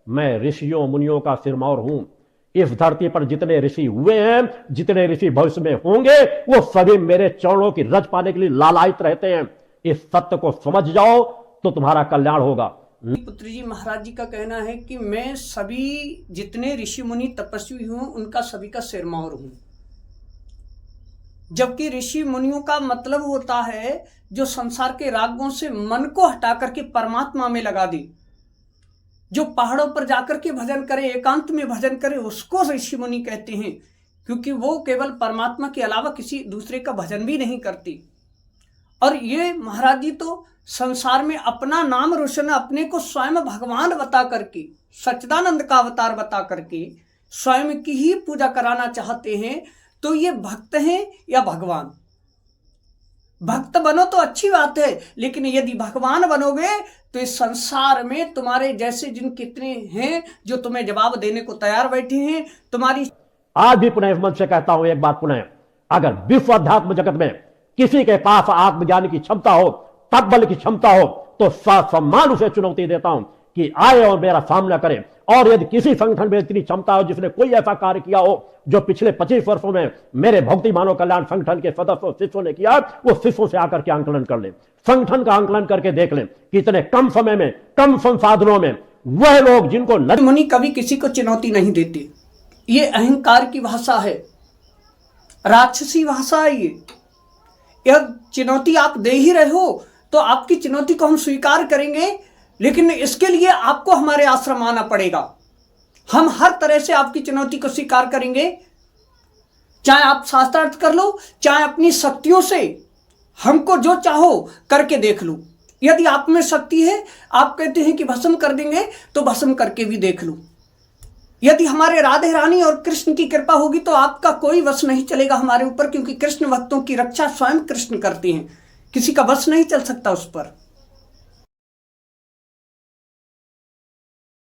मैं ऋषियों मुनियों का सिरमौर हूं। इस धरती पर जितने ऋषि हुए हैं, जितने ऋषि भविष्य में होंगे, वो सभी मेरे चरणों की रज पाने के लिए लालायित रहते हैं। इस सत्य को समझ जाओ तो तुम्हारा कल्याण होगा। पुत्र जी महाराज जी का कहना है कि मैं सभी जितने ऋषि मुनि तपस्वी हूं उनका सभी का सिरमौर हूं। जबकि ऋषि मुनियों का मतलब होता है जो संसार के रागों से मन को हटा करके परमात्मा में लगा दे, जो पहाड़ों पर जाकर के भजन करे, एकांत में भजन करे, उसको ऋषि मुनि कहते हैं। क्योंकि वो केवल परमात्मा के अलावा किसी दूसरे का भजन भी नहीं करती। और ये महाराज जी तो संसार में अपना नाम रोशन, अपने को स्वयं भगवान बता करके, सच्चिदानंद का अवतार बता करके स्वयं की ही पूजा कराना चाहते हैं। तो ये भक्त हैं या भगवान? भक्त बनो तो अच्छी बात है, लेकिन यदि भगवान बनोगे तो इस संसार में तुम्हारे जैसे जिन कितने हैं जो तुम्हें जवाब देने को तैयार बैठे हैं। तुम्हारी आज भी पुनः इस मंच से कहता हूं एक बात पुनः, अगर विश्व अध्यात्म जगत में किसी के पास आत्मज्ञान की क्षमता हो, तत्बल की क्षमता हो, तो सम्मान उसे चुनौती देता हूं कि आए और मेरा सामना करे। और यदि किसी संगठन में इतनी क्षमता हो जिसने कोई ऐसा कार्य किया हो जो पिछले 25 वर्षों में मेरे भक्ति मानव कल्याण संगठन के सदस्यों शिष्यों ने किया, वो शिष्यों से आकर के आंकलन कर ले, संगठन का आंकलन करके देख ले कि इतने कम समय में, कम संसाधनों में वह लोग जिनको मुनि कभी किसी को चुनौती नहीं देते। ये अहंकार की भाषा है, राक्षसी भाषा है। यह चुनौती आप दे ही रहे हो तो आपकी चुनौती को हम स्वीकार करेंगे, लेकिन इसके लिए आपको हमारे आश्रम आना पड़ेगा। हम हर तरह से आपकी चुनौती को स्वीकार करेंगे, चाहे आप शास्त्रार्थ कर लो, चाहे अपनी शक्तियों से हमको जो चाहो करके देख लो। यदि आप में शक्ति है, आप कहते हैं कि भस्म कर देंगे, तो भस्म करके भी देख लो। यदि हमारे राधे रानी और कृष्ण की कृपा होगी तो आपका कोई वश नहीं चलेगा हमारे ऊपर, क्योंकि कृष्ण भक्तों की रक्षा स्वयं कृष्ण करते हैं। किसी का वश नहीं चल सकता उस पर।